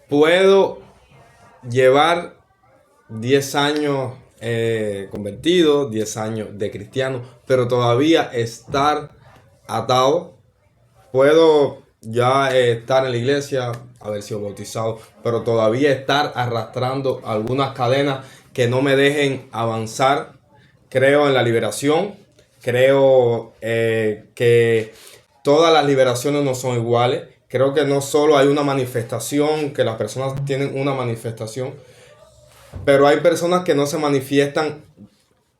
puedo llevar 10 años convertido, 10 años de cristiano, pero todavía estar atado. Puedo ya estar en la iglesia, haber sido bautizado, pero todavía estar arrastrando algunas cadenas que no me dejen avanzar. Creo en la liberación, creo que todas las liberaciones no son iguales. Creo que no solo hay una manifestación, que las personas tienen una manifestación, pero hay personas que no se manifiestan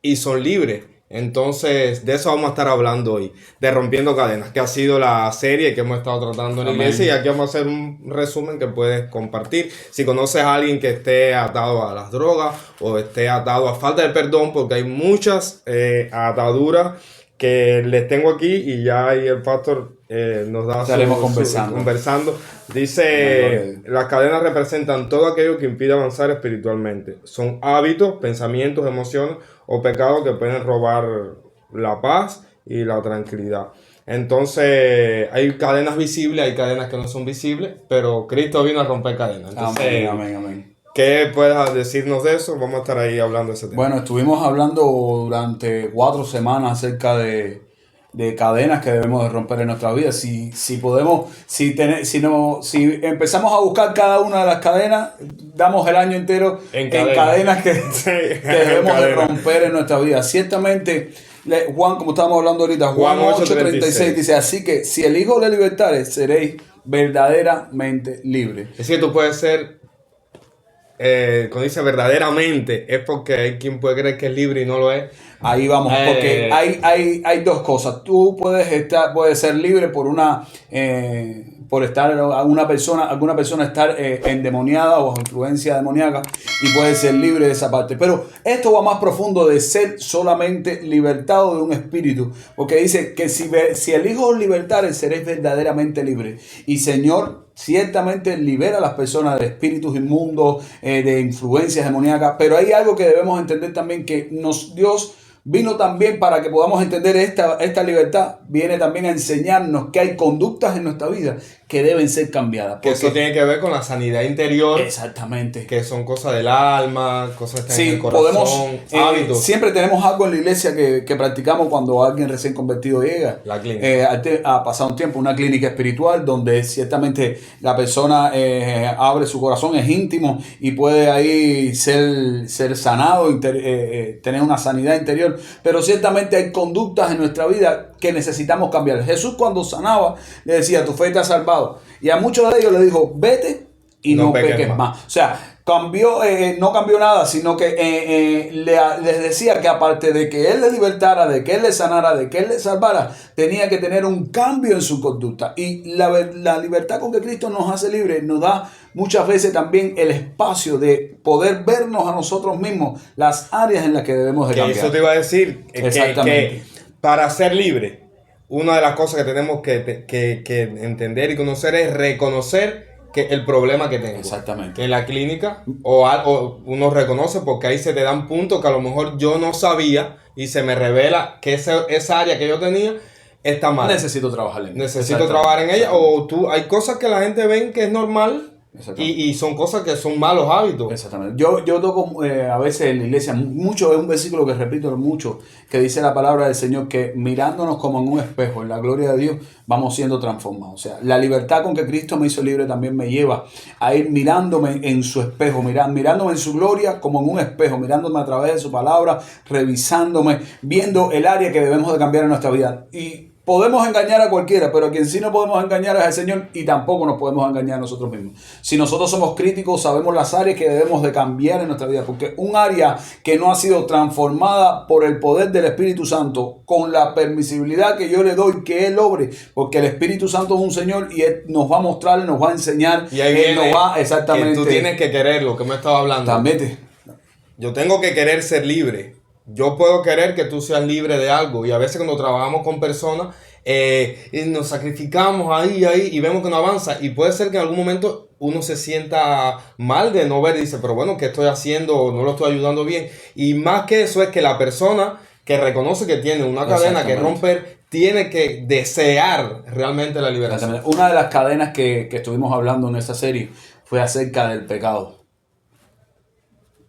y son libres. Entonces, de eso vamos a estar hablando hoy, de Rompiendo Cadenas, que ha sido la serie que hemos estado tratando en la iglesia, y aquí vamos a hacer un resumen que puedes compartir. Si conoces a alguien que esté atado a las drogas o esté atado a falta de perdón, porque hay muchas ataduras que les tengo aquí, y ya ahí el pastor nos da estaremos conversando. Dice, las cadenas representan todo aquello que impide avanzar espiritualmente. Son hábitos, pensamientos, emociones o pecados que pueden robar la paz y la tranquilidad. Entonces, hay cadenas visibles, hay cadenas que no son visibles, pero Cristo vino a romper cadenas. Entonces, amén. ¿Qué puedes decirnos de eso? Vamos a estar ahí hablando de ese tema. Bueno, estuvimos hablando durante 4 semanas acerca de cadenas que debemos de romper en nuestra vida. Si empezamos a buscar cada una de las cadenas, damos el año entero en cadenas que debemos de romper en nuestra vida. Ciertamente, Juan, como estábamos hablando ahorita, Juan 8:36 dice, así que si el Hijo le libertare, seréis verdaderamente libres. Es decir, tú puedes ser... cuando dice verdaderamente, es porque hay quien puede creer que es libre y no lo es. Ahí vamos, porque hay dos cosas. Tú puedes ser libre por estar alguna persona estar endemoniada o bajo influencia demoníaca, y puede ser libre de esa parte. Pero esto va más profundo de ser solamente libertado de un espíritu, porque dice que si el Hijo os libertare, seréis verdaderamente libres. Y Señor ciertamente libera a las personas de espíritus inmundos, de influencias demoníacas, pero hay algo que debemos entender también, que Dios vino también para que podamos entender esta libertad. Viene también a enseñarnos que hay conductas en nuestra vida que deben ser cambiadas. Que eso tiene que ver con la sanidad interior. Exactamente. Que son cosas del alma, cosas que están en el corazón, hábitos. Siempre tenemos algo en la iglesia que practicamos cuando alguien recién convertido llega. La clínica. Ha pasado un tiempo, una clínica espiritual donde ciertamente la persona abre su corazón, es íntimo y puede ahí ser sanado, tener una sanidad interior. Pero ciertamente hay conductas en nuestra vida que necesitamos cambiar. Jesús, cuando sanaba, le decía, tu fe te ha salvado. Y a muchos de ellos le dijo, vete y no peques más. O sea, no cambió nada, sino que les decía que aparte de que Él les libertara, de que Él les sanara, de que Él les salvara, tenía que tener un cambio en su conducta. Y la libertad con que Cristo nos hace libres nos da muchas veces también el espacio de poder vernos a nosotros mismos, las áreas en las que debemos de cambiar. Eso te iba a decir, que para ser libre, una de las cosas que tenemos que entender y conocer es reconocer que el problema que tengo. Exactamente. En la clínica, o uno reconoce, porque ahí se te dan puntos que a lo mejor yo no sabía y se me revela que esa área que yo tenía está mal. Necesito trabajar en ella. Necesito trabajar en ella. O hay cosas que la gente ve que es normal. Y son cosas que son malos hábitos. Exactamente. Yo toco a veces en la iglesia mucho, es un versículo que repito mucho, que dice la palabra del Señor, que mirándonos como en un espejo, en la gloria de Dios, vamos siendo transformados. O sea, la libertad con que Cristo me hizo libre también me lleva a ir mirándome en su espejo, mirándome en su gloria como en un espejo, mirándome a través de su palabra, revisándome, viendo el área que debemos de cambiar en nuestra vida. Y podemos engañar a cualquiera, pero a quien sí no podemos engañar es al Señor, y tampoco nos podemos engañar a nosotros mismos. Si nosotros somos críticos, sabemos las áreas que debemos de cambiar en nuestra vida, porque un área que no ha sido transformada por el poder del Espíritu Santo, con la permisibilidad que yo le doy que Él obre, porque el Espíritu Santo es un Señor y Él nos va a mostrar, nos va a enseñar, y ahí Él nos va exactamente. Que tú tienes que quererlo, que me estaba hablando. También. Yo tengo que querer ser libre. Yo puedo querer que tú seas libre de algo, y a veces cuando trabajamos con personas y nos sacrificamos ahí y vemos que no avanza, y puede ser que en algún momento uno se sienta mal de no ver y dice, pero bueno, ¿qué estoy haciendo? No lo estoy ayudando bien. Y más que eso es que la persona que reconoce que tiene una cadena que romper, tiene que desear realmente la liberación. Una de las cadenas que estuvimos hablando en esta serie fue acerca del pecado.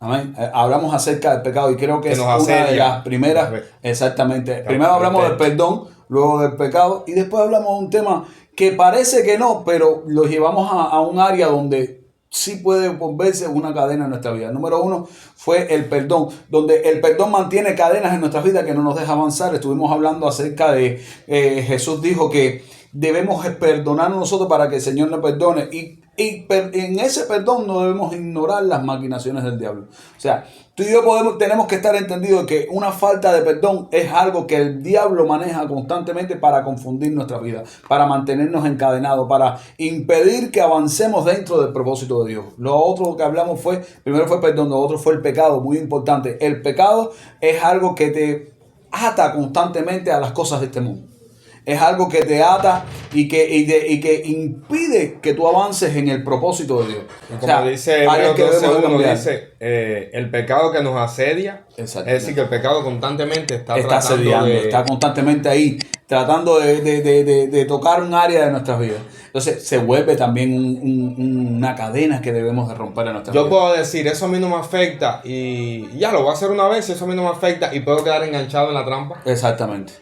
Amén. Hablamos acerca del pecado y creo que es una de las primeras. Exactamente. Primero hablamos del perdón, luego del pecado y después hablamos de un tema que parece que no, pero lo llevamos a un área donde sí puede volverse una cadena en nuestra vida. Número 1 fue el perdón, donde el perdón mantiene cadenas en nuestras vidas que no nos deja avanzar. Estuvimos hablando acerca de Jesús dijo que debemos perdonar nosotros para que el Señor nos perdone y en ese perdón no debemos ignorar las maquinaciones del diablo. O sea, tú y yo tenemos que estar entendidos que una falta de perdón es algo que el diablo maneja constantemente para confundir nuestra vida, para mantenernos encadenados, para impedir que avancemos dentro del propósito de Dios. Lo otro que hablamos primero fue perdón, lo otro fue el pecado, muy importante. El pecado es algo que te ata constantemente a las cosas de este mundo. Es algo que te ata y que impide que tú avances en el propósito de Dios. Como dice Hebreos 12:1, dice el pecado que nos asedia. Es decir, que el pecado constantemente está asediando, está constantemente ahí, tratando de tocar un área de nuestras vidas. Entonces se vuelve también una cadena que debemos de romper en nuestras vidas. Yo puedo decir, eso a mí no me afecta y ya lo voy a hacer una vez, eso a mí no me afecta y puedo quedar enganchado en la trampa. Exactamente.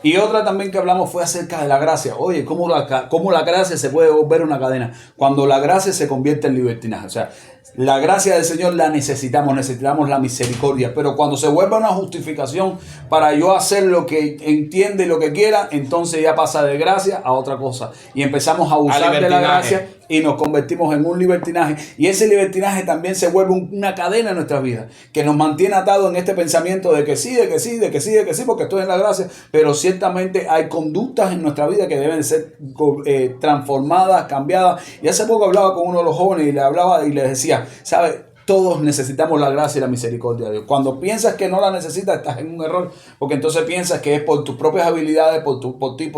Y otra también que hablamos fue acerca de la gracia. Oye, ¿cómo la gracia se puede volver una cadena? Cuando la gracia se convierte en libertinaje. O sea, la gracia del Señor la necesitamos la misericordia. Pero cuando se vuelve una justificación para yo hacer lo que entiende y lo que quiera, entonces ya pasa de gracia a otra cosa. Y empezamos a abusar de la gracia y nos convertimos en un libertinaje. Y ese libertinaje también se vuelve una cadena en nuestras vidas, que nos mantiene atados en este pensamiento de que sí, porque estoy en la gracia. Pero ciertamente hay conductas en nuestra vida que deben ser transformadas, cambiadas. Y hace poco hablaba con uno de los jóvenes y le hablaba y le decía, ¿sabes? Todos necesitamos la gracia y la misericordia de Dios. Cuando piensas que no la necesitas, estás en un error, porque entonces piensas que es por tus propias habilidades, por ti.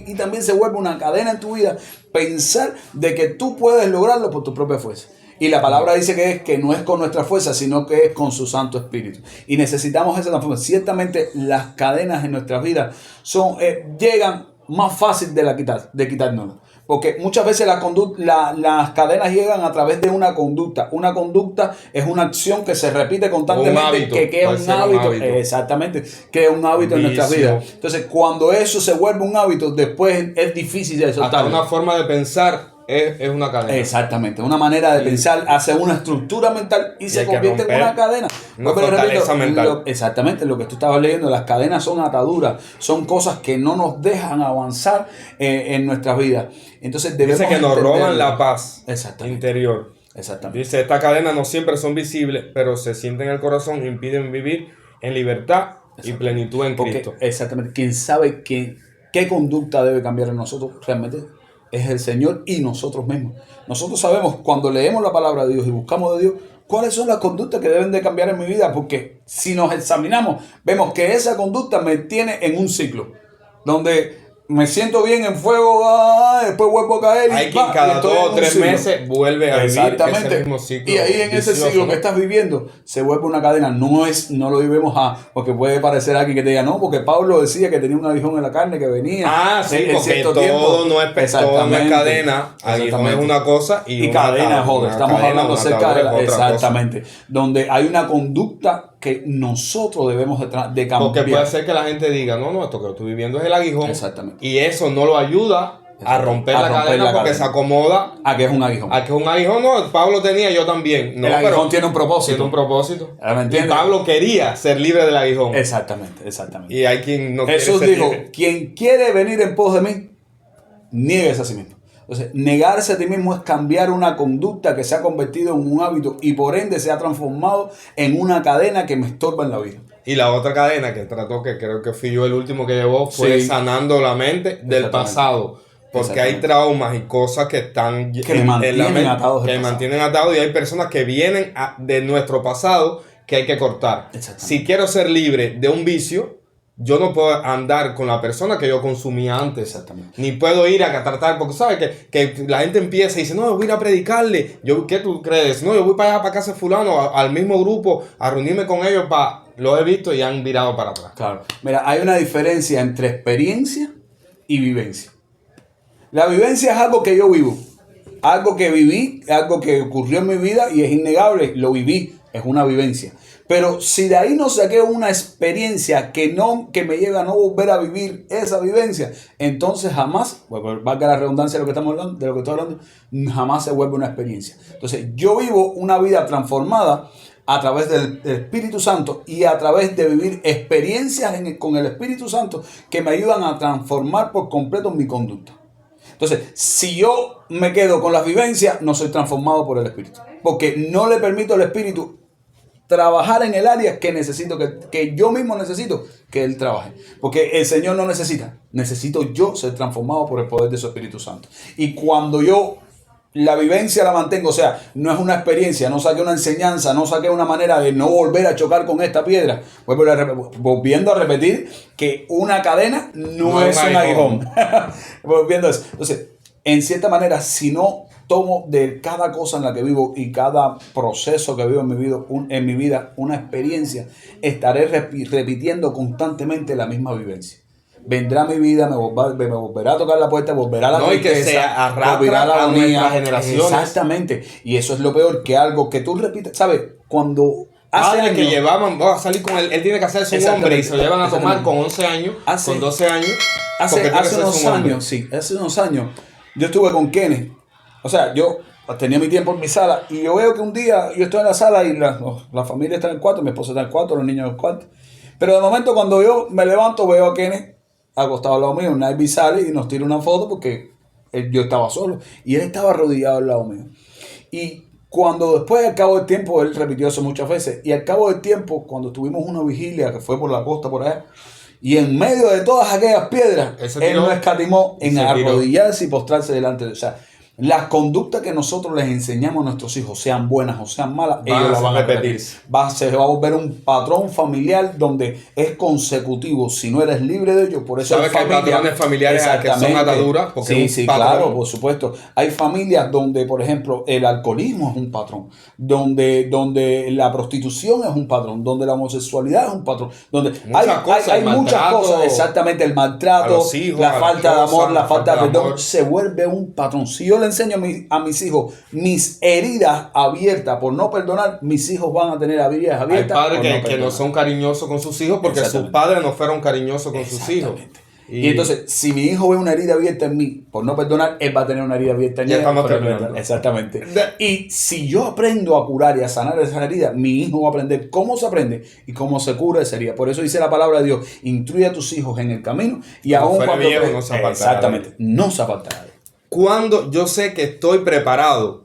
Y también se vuelve una cadena en tu vida pensar de que tú puedes lograrlo por tu propia fuerza. Y la palabra dice que no es con nuestra fuerza, sino que es con su Santo Espíritu. Y necesitamos esa transformación. Ciertamente las cadenas en nuestras vidas llegan más fácil de quitárnoslas. Porque muchas veces las cadenas llegan a través de una conducta. Una conducta es una acción que se repite constantemente, que crea un hábito. Exactamente, crea un hábito en nuestras vidas. Entonces, cuando eso se vuelve un hábito, después es difícil de soltarlo. Hasta una forma de pensar es una cadena. Exactamente, una manera de pensar hace una estructura mental y se convierte en una cadena. Una fortaleza mental. Exactamente, lo que tú estabas leyendo, las cadenas son ataduras, son cosas que no nos dejan avanzar en nuestras vidas. Entonces debemos dice que nos roban la paz interior. Exactamente. Dice, estas cadenas no siempre son visibles, pero se sienten en el corazón e impiden vivir en libertad y plenitud en Cristo. Exactamente. Quien sabe qué conducta debe cambiar en nosotros realmente es el Señor y nosotros mismos. Nosotros sabemos cuando leemos la palabra de Dios y buscamos de Dios cuáles son las conductas que deben de cambiar en mi vida, porque si nos examinamos vemos que esa conducta me tiene en un ciclo donde me siento bien en fuego, después vuelvo a caer. Hay quien cada 2 o 3 meses vuelve a vivir ese mismo ciclo. Y ahí en ese ciclo que estás viviendo se vuelve una cadena. No lo vivimos porque puede parecer alguien que te diga, no, porque Pablo decía que tenía un aguijón en la carne que venía. Sí, porque todo no es cadena. Aguijón es una cosa y cadena es otra. Estamos hablando acerca de exactamente. Donde hay una conducta que nosotros debemos de cambiar. Porque puede ser que la gente diga, no, esto que estoy viviendo es el aguijón. Exactamente. Y eso no lo ayuda a romper la cadena porque se acomoda a que es un aguijón. A que es un aguijón, no, Pablo tenía, yo también. No, el aguijón tiene un propósito. Tiene un propósito. ¿Me y Pablo quería ser libre del aguijón. Exactamente. Y hay quien no Jesús quiere ser dijo, libre. quien quiere venir en pos de mí, nieguese a sí mismo. Entonces, negarse a ti mismo es cambiar una conducta que se ha convertido en un hábito y por ende se ha transformado en una cadena que me estorba en la vida. Y la otra cadena que trató, que creo que fui yo el último que llevó, fue sanando la mente del pasado. Porque hay traumas y cosas que están que mantienen atados. Que mantienen atados y hay personas que vienen de nuestro pasado que hay que cortar. Si quiero ser libre de un vicio, yo no puedo andar con la persona que yo consumía antes. Exactamente. Ni puedo ir a tratar, porque sabes que la gente empieza y dice, no, yo voy a ir a predicarle. ¿Qué tú crees? No, yo voy para allá, para casa de fulano, al mismo grupo, a reunirme con ellos. Lo he visto y han virado para atrás. Claro. Mira, hay una diferencia entre experiencia y vivencia. La vivencia es algo que yo vivo. algo que viví, algo que ocurrió en mi vida y es innegable, lo viví, es una vivencia. Pero si de ahí no saqué una experiencia que me lleve a no volver a vivir esa vivencia, entonces jamás, valga la redundancia de lo que estamos hablando, de lo que estoy hablando, jamás se vuelve una experiencia. Entonces yo vivo una vida transformada a través del Espíritu Santo y a través de vivir experiencias con el Espíritu Santo que me ayudan a transformar por completo mi conducta. Entonces, si yo me quedo con las vivencias, no soy transformado por el Espíritu, porque no le permito al Espíritu trabajar en el área que necesito, que yo mismo necesito que Él trabaje. Porque el Señor no necesito yo ser transformado por el poder de su Espíritu Santo. Y cuando yo la vivencia la mantengo, o sea, no es una experiencia, no saqué una enseñanza, no saqué una manera de no volver a chocar con esta piedra, volviendo a repetir que una cadena no es un aguijón. Volviendo a eso. Entonces, en cierta manera, si no tomo de cada cosa en la que vivo y cada proceso que vivo en mi vida una experiencia, estaré repitiendo constantemente la misma vivencia. Vendrá mi vida, me volverá a tocar la puerta, volverá a la tristeza, y que se arrastra a nuestras generaciones. Exactamente. Y eso es lo peor, que algo que tú repites, ¿sabes? Cuando hace años que llevaban, a salir con él tiene que hacerse un hombre y se lo llevan a tomar con 11 años, con 12 años. Hace unos años, yo estuve con Kenneth. O sea, yo tenía mi tiempo en mi sala y yo veo que un día yo estoy en la sala y la familia está en el cuarto, mi esposa está en el cuarto, los niños en el cuarto. Pero de momento cuando yo me levanto veo a Kenneth acostado al lado mío, Naivi sale y nos tira una foto porque yo estaba solo y él estaba arrodillado al lado mío. Y cuando después, al cabo del tiempo, él repitió eso muchas veces, y al cabo del tiempo, cuando tuvimos una vigilia que fue por la costa por allá, y en medio de todas aquellas piedras, él no escatimó en arrodillarse y postrarse delante de él. O sea, las conductas que nosotros les enseñamos a nuestros hijos, sean buenas o sean malas, ellos las van a repetir. Se va a volver un patrón familiar donde es consecutivo. Si no eres libre de ello, por eso ¿sabes que hay patrones familiares que son ataduras? Sí, claro, por supuesto. Hay familias donde, por ejemplo, el alcoholismo es un patrón, donde la prostitución es un patrón, donde la homosexualidad es un patrón, donde hay muchas cosas, exactamente, el maltrato, hijos, la falta de amor, la falta de perdón, se vuelve un patrón. Si yo le enseño a mis hijos mis heridas abiertas por no perdonar, mis hijos van a tener heridas abiertas. Hay padres que no son cariñosos con sus hijos porque sus padres no fueron cariñosos con sus hijos. Y entonces, si mi hijo ve una herida abierta en mí por no perdonar, él va a tener una herida abierta en él. Exactamente. Y si yo aprendo a curar y a sanar esa herida, mi hijo va a aprender cómo se aprende y cómo se cura esa herida. Por eso dice la palabra de Dios: instruye a tus hijos en el camino y aún cuando no se apartará. Cuando yo sé que estoy preparado,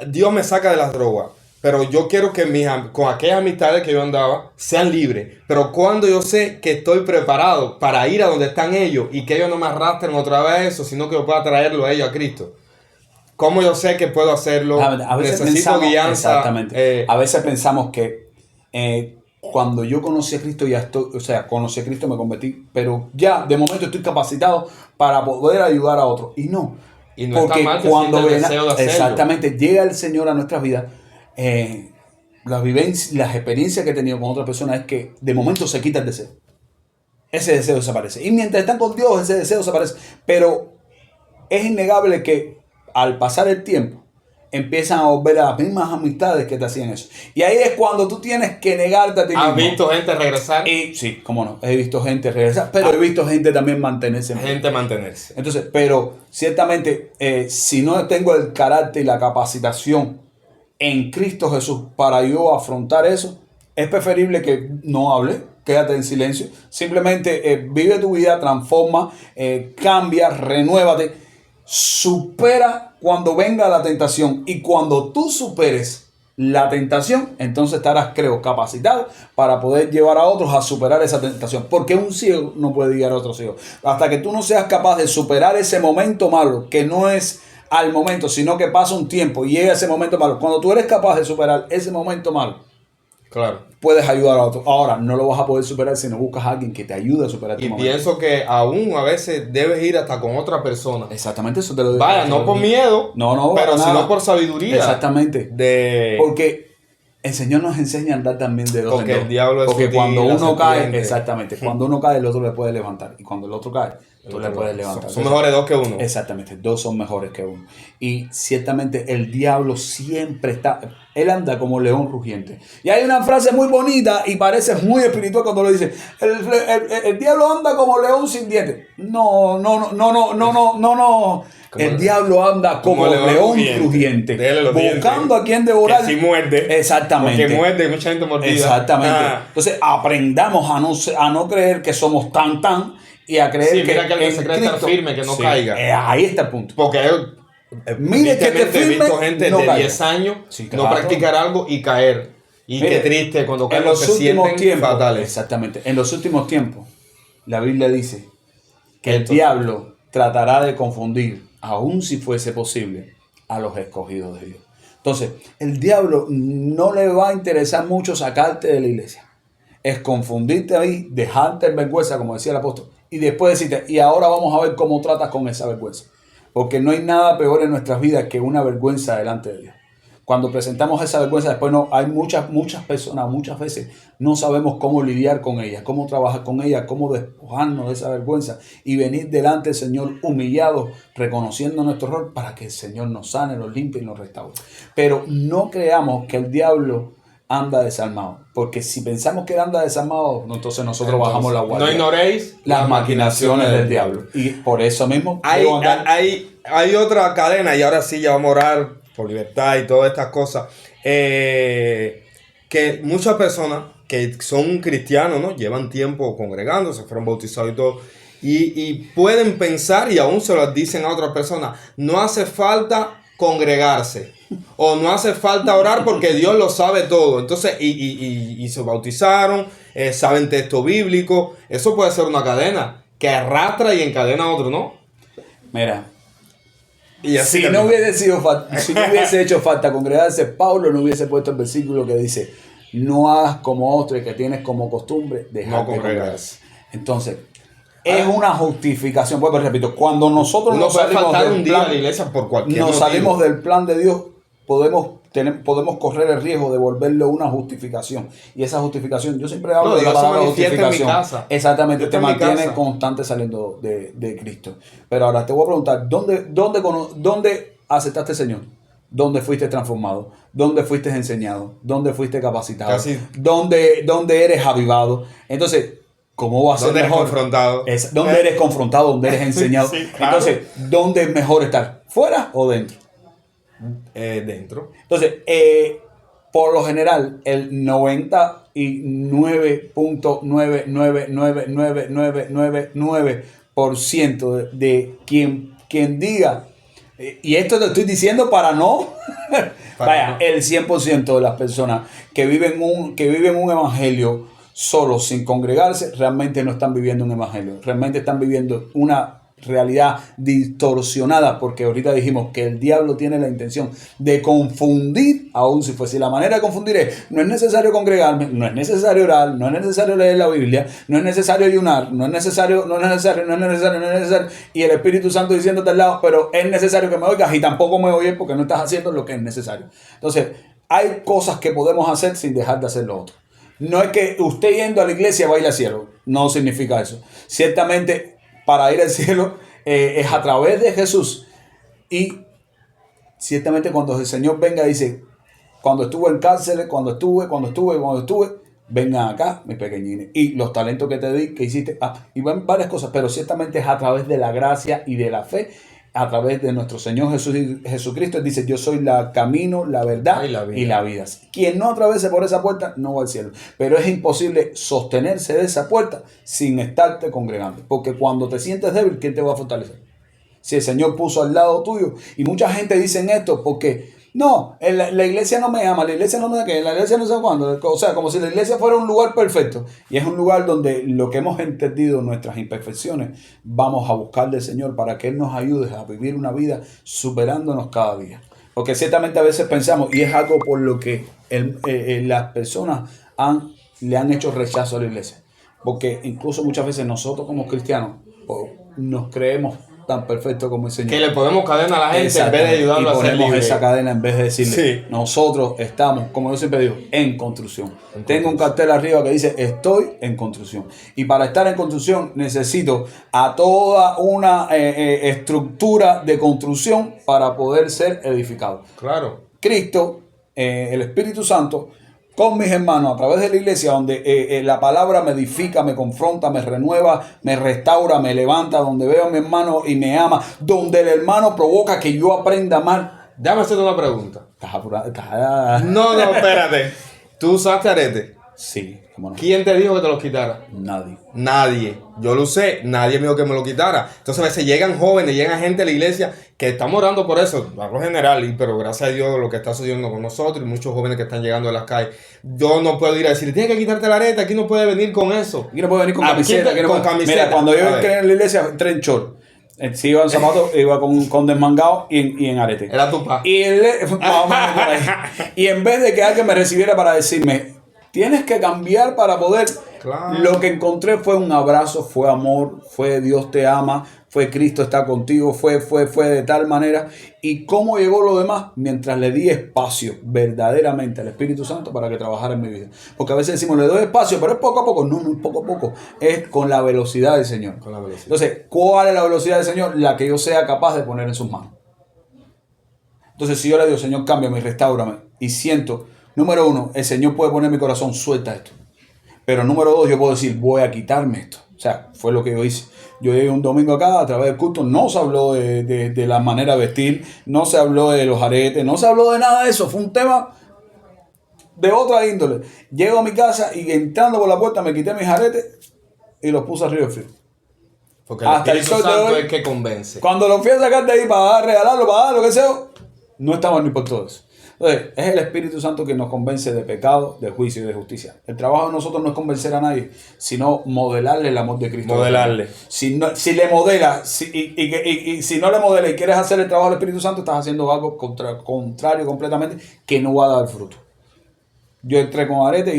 Dios me saca de las drogas, pero yo quiero que con aquellas amistades que yo andaba sean libres. Pero cuando yo sé que estoy preparado para ir a donde están ellos y que ellos no me arrastren otra vez a eso, sino que yo pueda traerlo a ellos a Cristo. ¿Cómo yo sé que puedo hacerlo? A veces necesito guianza. Exactamente. A veces pensamos que cuando yo conocí a Cristo conocí a Cristo, me convertí, pero ya de momento estoy capacitado para poder ayudar a otros. Y no porque está mal que cuando el deseo de hacerlo. Exactamente, llega el Señor a nuestras vidas, las experiencias que he tenido con otras personas es que de momento se quita el deseo. Ese deseo desaparece. Y mientras están con Dios, ese deseo desaparece. Pero es innegable que al pasar el tiempo, empiezan a volver a las mismas amistades que te hacían eso. Y ahí es cuando tú tienes que negarte a ti mismo. ¿Has visto gente regresar? Sí, cómo no. He visto gente regresar, pero he visto gente también mantenerse. Entonces, pero ciertamente, si no tengo el carácter y la capacitación en Cristo Jesús para yo afrontar eso, es preferible que no hable, quédate en silencio. Simplemente vive tu vida, transforma, cambia, renuévate, supera cuando venga la tentación, y cuando tú superes la tentación, entonces estarás, creo, capacitado para poder llevar a otros a superar esa tentación, porque un ciego no puede guiar a otro ciego. Hasta que tú no seas capaz de superar ese momento malo, que no es al momento, sino que pasa un tiempo y llega ese momento malo. Cuando tú eres capaz de superar ese momento malo, claro, puedes ayudar a otros. Ahora, no lo vas a poder superar si no buscas a alguien que te ayude a superar tu momento. Y pienso que aún a veces debes ir hasta con otra persona. Exactamente, eso te lo digo. Vaya, no por miedo, pero sino por sabiduría. Exactamente. Porque el Señor nos enseña a andar también de dos en dos. El diablo es porque cuando uno cae, exactamente, cuando uno cae, el otro le puede levantar. Y cuando el otro cae, tú le puedes levantar. Son mejores dos que uno. Exactamente, dos son mejores que uno. Y ciertamente el diablo siempre está, él anda como león rugiente. Y hay una frase muy bonita y parece muy espiritual cuando lo dice, el diablo anda como león sin dientes. No. El diablo anda como león rugiente, buscando a quien devorar. Que si muerde. Exactamente. Porque muerde, mucha gente mordida. Exactamente. Entonces aprendamos a no creer que somos tan y a creer que mira que el secreto está firme, que no caiga. Ahí está el punto. Porque mire que te firme, he visto gente no de caiga. 10 años Claro. no practicar algo y caer. Y mire, qué triste cuando caen los últimos tiempos fatales. Exactamente. En los últimos tiempos, la Biblia dice que el diablo tratará de confundir, aun si fuese posible, a los escogidos de Dios. Entonces, el diablo no le va a interesar mucho sacarte de la iglesia. Es confundirte ahí, dejarte en vergüenza, como decía el apóstol, y después decirte, y ahora vamos a ver cómo tratas con esa vergüenza. Porque no hay nada peor en nuestras vidas que una vergüenza delante de Dios. Cuando presentamos esa vergüenza, después hay muchas personas, muchas veces no sabemos cómo lidiar con ella, cómo trabajar con ella, cómo despojarnos de esa vergüenza y venir delante del Señor humillados, reconociendo nuestro error para que el Señor nos sane, nos limpie y nos restaure. Pero no creamos que el diablo anda desarmado, porque si pensamos que él anda desarmado, entonces nosotros bajamos la guardia. No ignoréis las maquinaciones del diablo. Y por eso mismo hay otra cadena, y ahora sí ya vamos a orar por libertad y todas estas cosas, que muchas personas que son cristianos, ¿no? Llevan tiempo congregándose, fueron bautizados y todo, y pueden pensar, y aún se lo dicen a otras personas, no hace falta congregarse, o no hace falta orar porque Dios lo sabe todo. Entonces, y se bautizaron, saben texto bíblico. Eso puede ser una cadena que arrastra y encadena a otro, ¿no? Mira, y así si no hubiese hecho falta congregarse, Pablo no hubiese puesto el versículo que dice, no hagas como otros que tienes como costumbre dejar de congregarse. Entonces, es una justificación. Pues repito, cuando nosotros nos salimos del plan a la iglesia por cualquier motivo, salimos del plan de Dios, podemos correr el riesgo de volverlo una justificación. Y esa justificación, yo siempre hablo de la palabra justificación. En mi casa. Exactamente, te mantiene constante saliendo de Cristo. Pero ahora te voy a preguntar, ¿dónde aceptaste al Señor? ¿Dónde fuiste transformado? ¿Dónde fuiste enseñado? ¿Dónde fuiste capacitado? ¿Dónde eres avivado? Entonces, ¿cómo va a ser mejor? Confrontado. ¿Dónde eres confrontado? ¿Dónde eres enseñado? Sí, claro. Entonces, ¿dónde es mejor estar? ¿Fuera o dentro? Dentro. Entonces, por lo general, el 99.9999999% de quien diga, y esto te estoy diciendo para no, el 100% de las personas que viven un evangelio solo, sin congregarse, realmente no están viviendo un evangelio, realmente están viviendo una realidad distorsionada, porque ahorita dijimos que el diablo tiene la intención de confundir, aún si fuese la manera de confundir no es necesario congregarme, no es necesario orar, no es necesario leer la Biblia, no es necesario ayunar, no es necesario, y el Espíritu Santo diciéndote al lado, pero es necesario que me oigas y tampoco me oyes porque no estás haciendo lo que es necesario. Entonces, hay cosas que podemos hacer sin dejar de hacer lo otro. No es que usted yendo a la iglesia va a ir al cielo, no significa eso. Ciertamente, para ir al cielo es a través de Jesús. Y ciertamente cuando el Señor venga, dice, cuando estuve en cárceles, cuando estuve, vengan acá, mis pequeñines. Y los talentos que te di, que hiciste, y van varias cosas, pero ciertamente es a través de la gracia y de la fe, a través de nuestro Señor Jesucristo. Él dice, yo soy el camino, la verdad y la vida. Quien no atraviese por esa puerta no va al cielo. Pero es imposible sostenerse de esa puerta sin estarte congregando. Porque cuando te sientes débil, ¿quién te va a fortalecer? Si el Señor puso al lado tuyo. Y mucha gente dice esto porque no, la iglesia no me ama, la iglesia no me da que, la iglesia no sé cuándo. O sea, como si la iglesia fuera un lugar perfecto. Y es un lugar donde lo que hemos entendido, nuestras imperfecciones, vamos a buscar del Señor para que Él nos ayude a vivir una vida superándonos cada día. Porque ciertamente a veces pensamos, y es algo por lo que las personas le han hecho rechazo a la iglesia. Porque incluso muchas veces nosotros como cristianos nos creemos tan perfecto como el Señor. Que le ponemos cadena a la gente en vez de ayudarlo y a ser ponemos libre. esa cadena en vez de decirle, Sí. nosotros estamos, como yo siempre digo, en construcción. Tengo un cartel arriba que dice, estoy en construcción. Y para estar en construcción necesito a toda una estructura de construcción para poder ser edificado. Claro. Cristo, el Espíritu Santo, con mis hermanos a través de la iglesia, donde la palabra me edifica, me confronta, me renueva, me restaura, me levanta, donde veo a mi hermano y me ama, donde el hermano provoca que yo aprenda a amar. Déjame hacerte una pregunta. ¿Estás apurado? No, espérate. ¿Tú usaste arete? Sí, cómo no. ¿Quién te dijo que te los quitara? Nadie. Nadie. Yo lo usé, nadie me dijo que me lo quitara. Entonces a veces llegan jóvenes, llegan gente a la iglesia que estamos orando por eso, algo general, pero gracias a Dios lo que está sucediendo con nosotros y muchos jóvenes que están llegando a las calles. Yo no puedo ir a decir, tienes que quitarte la areta, aquí no puede venir con eso. Aquí no puede venir con Aquí camiseta. Aquí no con puede- camiseta. Mira, cuando yo A ver. entré en la iglesia, entré en short. Si iba en zapatos, iba con desmangado y en arete. Era tu pa. Y, más o menos por ahí. Y en vez de que alguien me recibiera para decirme, tienes que cambiar para poder. Claro. Lo que encontré fue un abrazo, fue amor, fue Dios te ama, fue Cristo está contigo, fue de tal manera. ¿Y cómo llegó lo demás? Mientras le di espacio verdaderamente al Espíritu Santo para que trabajara en mi vida. Porque a veces decimos, le doy espacio, pero es poco a poco. No, no es poco a poco. Es con la velocidad del Señor. Con la velocidad. Entonces, ¿cuál es la velocidad del Señor? La que yo sea capaz de poner en sus manos. Entonces, si yo le digo, Señor, cámbiame, restáurame, y siento, número uno, el Señor puede poner en mi corazón, suelta esto. Pero número dos, yo puedo decir, voy a quitarme esto. O sea, fue lo que yo hice. Yo llegué un domingo acá, a través del culto, no se habló de la manera de vestir, no se habló de los aretes, no se habló de nada de eso. Fue un tema de otra índole. Llego a mi casa y entrando por la puerta me quité mis aretes y los puse arriba del frío. Porque el Hasta el Espíritu sol de Santo hoy, es que convence. Cuando lo fui a sacar de ahí para regalarlo, para dar lo que sea, no estaban ni por todo eso. Entonces, es el Espíritu Santo que nos convence de pecado, de juicio y de justicia. El trabajo de nosotros no es convencer a nadie, sino modelarle el amor de Cristo. Modelarle. Si le modelas, y si no le modelas y quieres hacer el trabajo del Espíritu Santo, estás haciendo algo contrario completamente que no va a dar fruto. Yo entré con arete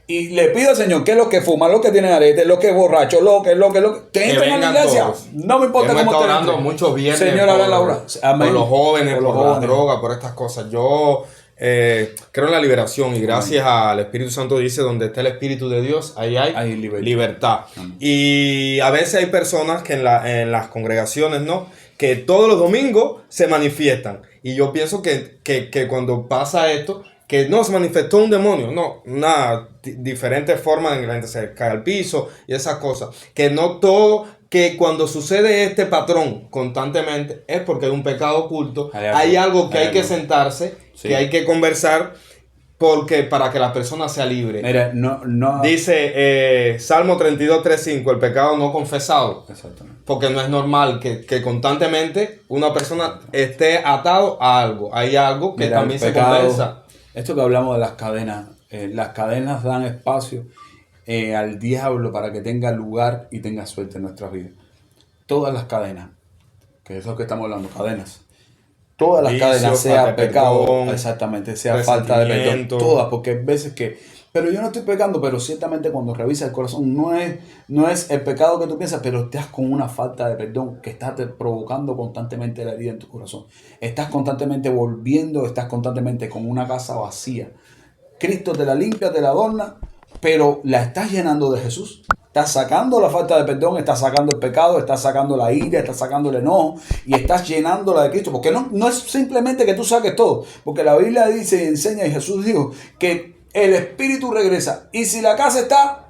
y le pido al Señor que los que fuman, los que tienen arete, los que borrachos, los que entren a la vengan iglesia. todos. No me importa Hemos cómo estado te orando entren. muchos viernes Señor, hará la obra. Amén. por los jóvenes, Por los por la jóvenes. droga, por estas cosas. Yo creo en la liberación y gracias al Espíritu Santo dice, donde está el Espíritu de Dios, ahí hay Hay libertad. libertad. Amén. Y a veces hay personas que en las congregaciones, ¿no?, que todos los domingos se manifiestan. Y yo pienso que cuando pasa esto, que no se manifestó un demonio, no, nada, diferentes formas en que la gente se cae al piso y esas cosas. Que no todo, que cuando sucede este patrón constantemente es porque hay un pecado oculto, hay algo que hay que sentarse, Sí. que hay que conversar, porque para que la persona sea libre. Mira, no. Dice Salmo 32:3-5, el pecado no confesado. Exactamente. Porque no es normal que constantemente una persona esté atado a algo. Hay algo que Mira, también el se pecado, compensa. Esto que hablamos de las cadenas dan espacio al diablo para que tenga lugar y tenga suerte en nuestras vidas. Todas las cadenas, que es lo que estamos hablando, cadenas. Todas las Vicio, cadenas, sea falta de pecado, perdón, exactamente, sea falta de perdón, resentimiento. todas, porque hay veces que, pero yo no estoy pecando, pero ciertamente cuando revisas el corazón, no es el pecado que tú piensas, pero estás con una falta de perdón que estás provocando constantemente la herida en tu corazón. Estás constantemente volviendo, estás constantemente con una casa vacía. Cristo te la limpia, te la adorna, pero la estás llenando de Jesús. Estás sacando la falta de perdón, estás sacando el pecado, estás sacando la ira, estás sacando el enojo y estás llenándola de Cristo. Porque no es simplemente que tú saques todo. Porque la Biblia dice y enseña y Jesús dijo que el Espíritu regresa. Y si la casa está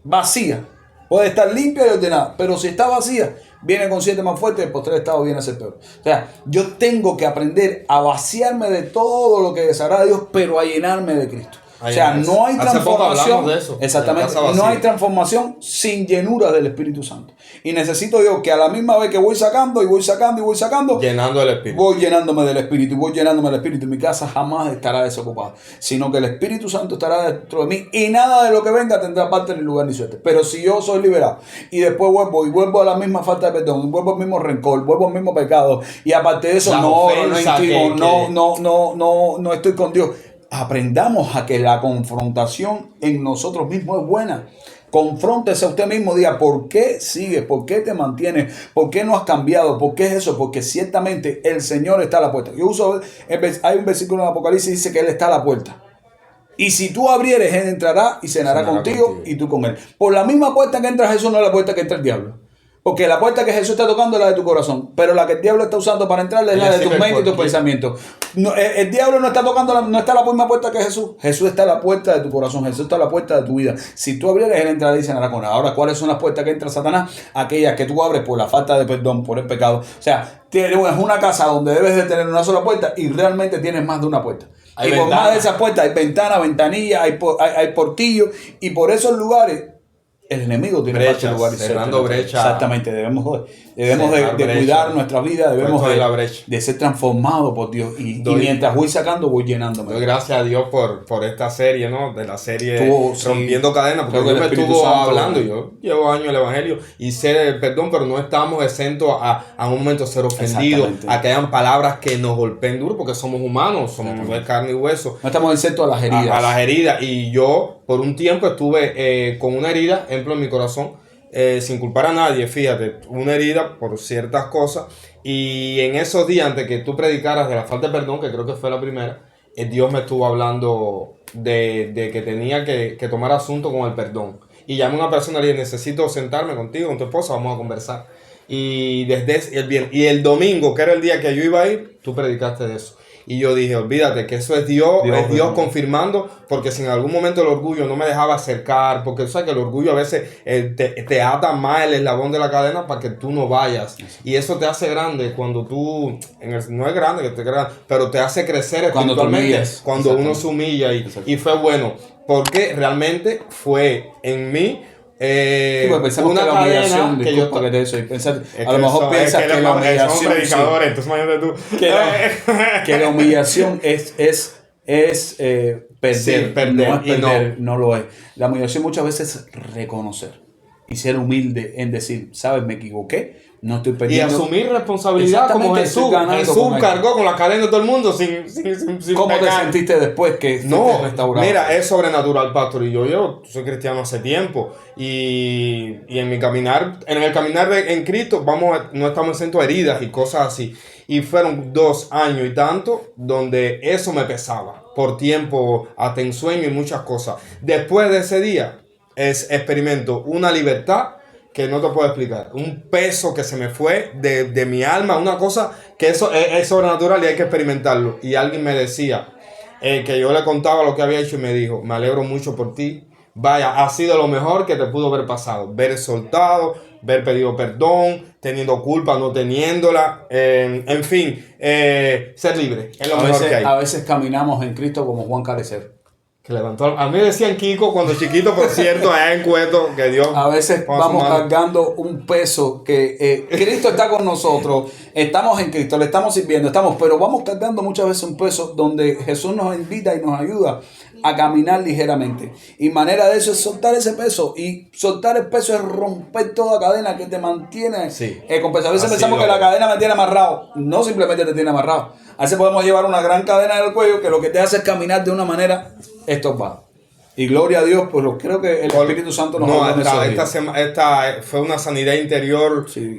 vacía, puede estar limpia y ordenada. Pero si está vacía, viene con 7 más fuertes, el postrer estado viene a ser peor. O sea, yo tengo que aprender a vaciarme de todo lo que desagrada a Dios, pero a llenarme de Cristo. O sea, no hay Hace poco transformación. hablamos de eso, Exactamente. de la casa No hay vacía. transformación sin llenura del Espíritu Santo. Y necesito yo que a la misma vez que voy sacando y voy sacando y voy sacando, Llenando el Espíritu. voy llenándome del Espíritu y voy llenándome del Espíritu. Mi casa jamás estará desocupada, sino que el Espíritu Santo estará dentro de mí y nada de lo que venga tendrá parte ni lugar ni suerte. Pero si yo soy liberado y después vuelvo a la misma falta de perdón, y vuelvo al mismo rencor, vuelvo al mismo pecado y aparte de eso La no ofensa intimo, que- no estoy con Dios. Aprendamos a que la confrontación en nosotros mismos es buena. Confróntese a usted mismo, diga, ¿por qué sigues? ¿Por qué te mantienes? ¿Por qué no has cambiado? ¿Por qué es eso? Porque ciertamente el Señor está a la puerta. Hay un versículo en Apocalipsis que dice que Él está a la puerta. Y si tú abrieres, Él entrará y cenará contigo y tú con Él. Por la misma puerta que entra Jesús, no es la puerta que entra el diablo. Porque la puerta que Jesús está tocando es la de tu corazón, pero la que el diablo está usando para entrar es la de tu mente y tus pensamientos. No, el diablo no está tocando, no está a la misma puerta que Jesús. Jesús está a la puerta de tu corazón, Jesús está a la puerta de tu vida. Si tú abrieres, Él entrará y cenará con Él. Ahora, ¿cuáles son las puertas que entra Satanás? Aquellas que tú abres por la falta de perdón, por el pecado. O sea, es una casa donde debes de tener una sola puerta y realmente tienes más de una puerta. Y por más de esas puertas hay ventanas, ventanillas, hay portillos, y por esos lugares el enemigo tiene brechas, lugares cerrando brechas. Exactamente, debemos de cuidar nuestra vida, debemos de ser transformados por Dios. Y mientras voy sacando, voy llenándome. Doy gracias a Dios por esta serie, ¿no? De la serie Rompiendo Cadenas, porque Dios me estuvo hablando. Yo llevo años en el Evangelio y sé el perdón, pero no estamos exentos a un momento ser ofendidos, a que hayan palabras que nos golpeen duro, porque somos humanos, somos de carne y hueso. No estamos exentos a las heridas. A las heridas. Y yo, por un tiempo, estuve con una herida, ejemplo, en mi corazón, sin culpar a nadie, fíjate, una herida por ciertas cosas, y en esos días, antes que tú predicaras de la falta de perdón, que creo que fue la primera, Dios me estuvo hablando de que tenía que tomar asunto con el perdón, y llamé a una persona y le dije, necesito sentarme contigo, con tu esposa, vamos a conversar, y el domingo, que era el día que yo iba a ir, tú predicaste de eso. Y yo dije, olvídate que eso es Dios confirmando, porque si en algún momento el orgullo no me dejaba acercar, porque tú sabes que el orgullo a veces te ata más el eslabón de la cadena para que tú no vayas. Y eso te hace grande cuando tú, no es grande que te creas, pero te hace crecer espiritualmente cuando uno se humilla. Y fue bueno, porque realmente fue en mí. Una cadena que yo a lo mejor piensas que la humillación son predicadores, entonces imagínate tú que la humillación es perder, sí, perder, no es perder, no lo es. La humillación muchas veces es reconocer y ser humilde en decir, sabes, me equivoqué, no estoy perdiendo. Y asumir responsabilidad como Jesús. Jesús cargó con la cadena de todo el mundo sin ¿Cómo pecar. te sentiste después que no, restaurado? Mira, es sobrenatural, pastor. Y yo soy cristiano hace tiempo. Y en mi caminar, en el caminar en Cristo, no estamos exentos a heridas y cosas así. Y fueron 2 años y tanto donde eso me pesaba. Por tiempo, hasta en sueño y muchas cosas. Después de ese día, experimento una libertad que no te puedo explicar, un peso que se me fue de mi alma, una cosa que eso es sobrenatural y hay que experimentarlo. Y alguien me decía que yo le contaba lo que había hecho y me dijo, me alegro mucho por ti, vaya, ha sido lo mejor que te pudo haber pasado, ver soltado, ver pedido perdón, teniendo culpa, no teniéndola, en fin, ser libre, es lo mejor que hay. A veces caminamos en Cristo como Juan Carecer. A mí decían Kiko cuando chiquito, por cierto, allá en Cueto, que Dios... A veces vamos cargando un peso que Cristo está con nosotros, estamos en Cristo, le estamos sirviendo, pero vamos cargando muchas veces un peso donde Jesús nos invita y nos ayuda a caminar ligeramente. Y manera de eso es soltar ese peso, y soltar el peso es romper toda cadena que te mantiene. Sí. A veces pensamos que la cadena me tiene amarrado, no simplemente te tiene amarrado. A veces podemos llevar una gran cadena en el cuello que lo que te hace es caminar de una manera estorbada. Y gloria a Dios, pues creo que el Espíritu Santo nos ha dado esta fue una sanidad interior. Sí.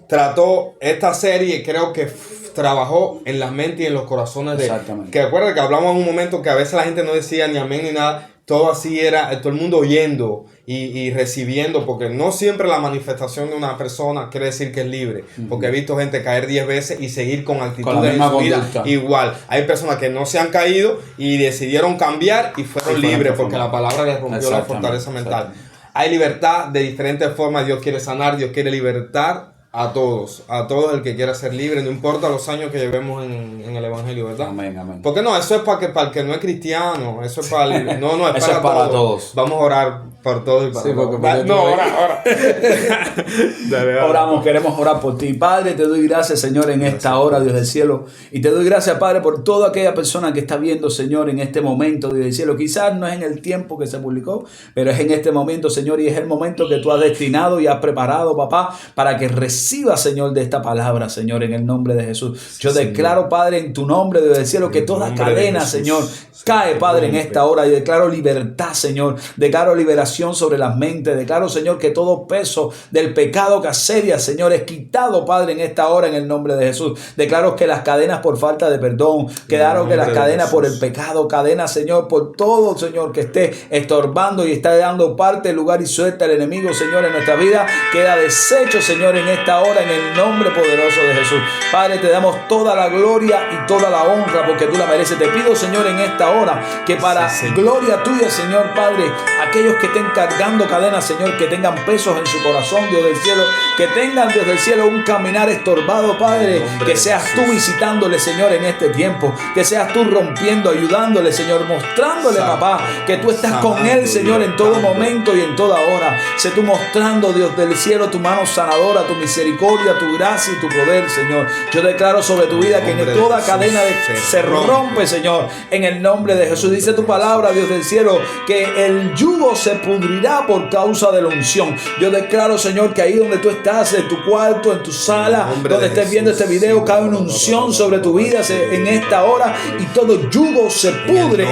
Trató esta serie, creo que trabajó en las mentes y en los corazones de... Exactamente. Que recuerda que hablamos en un momento que a veces la gente no decía ni amén ni nada. Todo así era, todo el mundo oyendo y recibiendo, porque no siempre la manifestación de una persona quiere decir que es libre, porque he visto gente caer 10 veces y seguir con actitudes en su vida igual. Hay personas que no se han caído y decidieron cambiar y fueron libres porque la palabra les rompió la fortaleza mental. Hay libertad de diferentes formas. Dios quiere sanar, Dios quiere libertar a todos el que quiera ser libre, no importa los años que llevemos en el Evangelio, ¿verdad? Amén, amén. Porque no, eso es para el que no es cristiano, eso es para el, no, es eso para, es todos. Vamos a orar por todos y para todos. Ora. Oramos, queremos orar por ti. Padre, te doy gracias, Señor, en esta hora, Dios del cielo. Y te doy gracias, Padre, por toda aquella persona que está viendo, Señor, en este momento, Dios del cielo. Quizás no es en el tiempo que se publicó, pero es en este momento, Señor, y es el momento que tú has destinado y has preparado, papá, para que reciba reciba, Señor, de esta palabra, Señor, en el nombre de Jesús. Yo Señor. declaro, Padre, en tu nombre, Dios del cielo, que toda cadena, Señor, cae, Padre, en esta hora. Y declaro libertad, Señor. Declaro liberación sobre las mentes. Declaro, Señor, que todo peso del pecado que asedia, Señor, es quitado, Padre, en esta hora, en el nombre de Jesús. Declaro que las cadenas por falta de perdón, quedaron que las cadenas por el pecado, cadenas, Señor, por todo, Señor, que esté estorbando y está dando parte, lugar y suelta el enemigo, Señor, en nuestra vida, queda deshecho, Señor, en esta hora, en el nombre poderoso de Jesús. Padre, te damos toda la gloria y toda la honra porque tú la mereces. Te pido, Señor, en esta hora, que para gloria tuya, Señor, Padre, aquellos que estén cargando cadenas, Señor, que tengan pesos en su corazón, Dios del cielo, que tengan, Dios del cielo, un caminar estorbado, Padre, que seas tú visitándole, Señor, en este tiempo, que seas tú rompiendo, ayudándole, Señor, mostrándole, papá, que tú estás con él, Señor, en todo momento y en toda hora. Sé tú mostrando, Dios del cielo, tu mano sanadora, tu misericordia, tu gracia y tu poder, Señor. Yo declaro sobre tu vida que en toda cadena se rompe, Señor, en el nombre de Jesús. Dice tu palabra, Dios del cielo, que el yugo se pudrirá por causa de la unción. Yo declaro, Señor, que ahí donde tú estás, en tu cuarto, en tu sala, donde estés viendo este video, cae una unción sobre tu vida en esta hora y todo yugo se pudre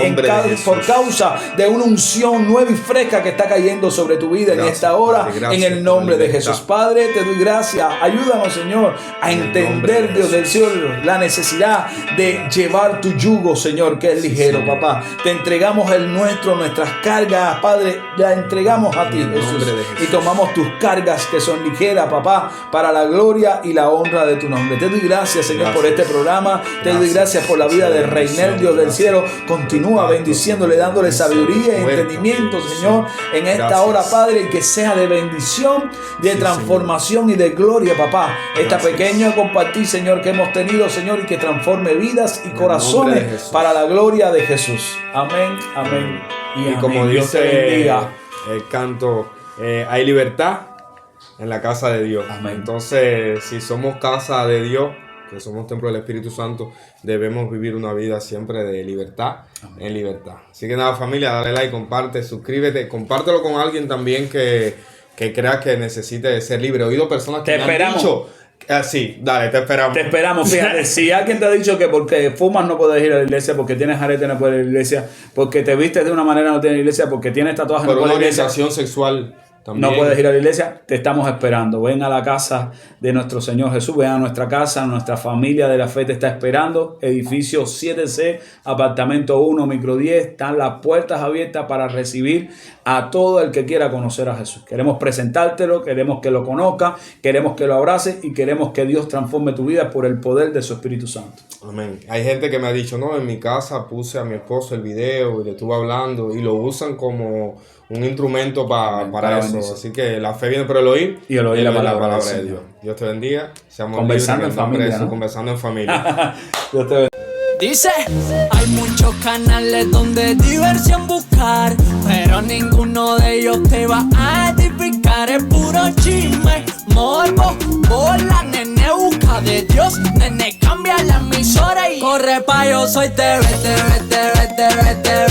por causa de una unción nueva y fresca que está cayendo sobre tu vida en esta hora, en el nombre de Jesús. Padre, te doy gracias. Ayúdanos, Señor, a entender, Dios del cielo, la necesidad de llevar tu yugo, Señor, que es ligero, papá. Te entregamos el nuestro, nuestras cargas, Padre, la entregamos a ti, Jesús, y tomamos tus cargas que son ligeras, papá, para la gloria y la honra de tu nombre. Te doy gracias, Señor, por este programa. Te doy gracias por la vida de Reinel, Dios del cielo. Continúa bendiciéndole, dándole sabiduría y entendimiento, Señor, en esta hora, Padre, que sea de bendición, de transformación y de gloria, papá. Esta pequeña compartir, Señor, que hemos tenido, Señor, y que transforme vidas y corazones para la gloria de Jesús. Amén, amén y amén. Como Dios te dice bendiga. el canto, hay libertad en la casa de Dios. Amén. Entonces, si somos casa de Dios, que somos templo del Espíritu Santo, debemos vivir una vida siempre de libertad. Amén. En libertad. Así que nada, familia, dale like, comparte, suscríbete, compártelo con alguien también que crea que necesite ser libre. He oído personas que me han dicho... sí, dale, te esperamos. Te esperamos, fíjate, si alguien te ha dicho que porque fumas no puedes ir a la iglesia, porque tienes arete no puedes ir a la iglesia, porque te vistes de una manera no tienes ir a la iglesia, porque tienes tatuajes no por puedes una ir a la iglesia, orientación sexual también. No puedes ir a la iglesia, te estamos esperando. Ven a la casa de nuestro Señor Jesús, ven a nuestra casa, nuestra familia de la fe te está esperando. Edificio 7C, apartamento 1, micro 10, están las puertas abiertas para recibir a todo el que quiera conocer a Jesús. Queremos presentártelo, queremos que lo conozca, queremos que lo abrace y queremos que Dios transforme tu vida por el poder de su Espíritu Santo. Amén. Hay gente que me ha dicho, no, en mi casa puse a mi esposo el video y le estuve hablando y lo usan como un instrumento para eso. Así que la fe viene por el oír y el oír la palabra de Dios. Dios te bendiga. Seamos conversando en familia, ¿no? Conversando en familia. Dios te bendiga. Dice, hay muchos canales donde diversión buscar, pero ninguno de ellos te va a edificar. Es puro chisme, morbo, bola, nene busca de Dios, nene cambia la emisora y corre pa' Yo Soy TV, TV, TV, TV, TV.